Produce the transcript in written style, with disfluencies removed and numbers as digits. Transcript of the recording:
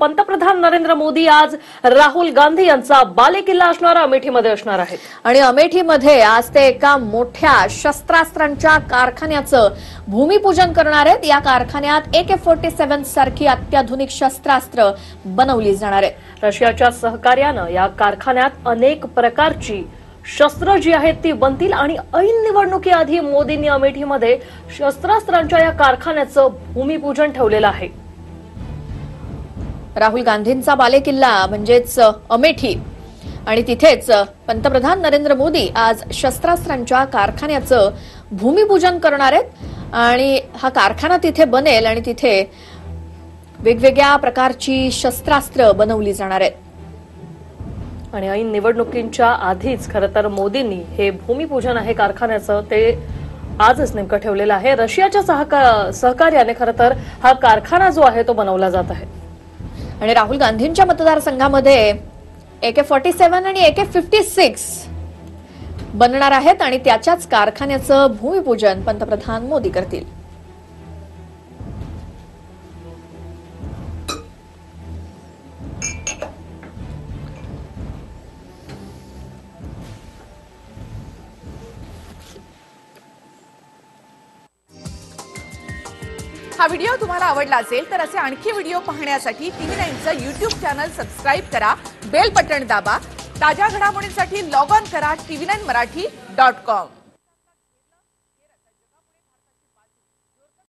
पंतप्रधान नरेंद्र मोदी आज राहुल गांधी यांचा बालेकिल्ला असणारा अमेठीमध्ये असणार आहेत आणि अमेठीमध्ये आज ते एका मोठ्या शस्त्रास्त्रांच्या कारखान्याचं भूमिपूजन करणार आहेत। या कारखान्यात AK-47 सारखी अत्याधुनिक शस्त्रास्त्र बनवली जाणार आहेत। रशियाच्या सहकार्यानं या कारखान्यात अनेक प्रकारची शस्त्र जी आहेत ती बनतील आणि ऐन निवडणुकीआधी मोदींनी अमेठीमध्ये शस्त्रास्त्रांच्या या कारखान्याचं भूमिपूजन ठेवलेलं आहे। राहुल गांधींचा बालेकिल्ला म्हणजेच अमेठी आणि तिथेच पंतप्रधान नरेंद्र मोदी आज शस्त्रास्त्रांच्या कारखान्याचं भूमिपूजन करणार आहेत आणि हा कारखाना तिथे बनेल आणि तिथे वेगवेगळ्या प्रकारची शस्त्रास्त्र बनवली जाणार आहेत। आणि ऐन निवडणुकींच्या आधीच खरं तर मोदींनी हे भूमिपूजन आहे कारखान्याचं ते आजच नेमकं ठेवलेलं आहे। रशियाच्या सहकार्याने खरं तर हा कारखाना जो आहे तो बनवला जात आहे आणि राहुल गांधींच्या मतदारसंघामध्ये AK-47 आणि AK-56 बनणार आहेत आणि त्याच्याच कारखान्याचं भूमिपूजन पंतप्रधान मोदी करतील। हा व्हिडिओ तुम्हाला आवडला असेल तर असे आणखी व्हिडिओ पाहण्यासाठी TV9चं YouTube चॅनल सबस्क्राइब करा, बेल बटन दाबा। ताज्या घडामोडींसाठी लॉग ऑन करा tv9marathi.com।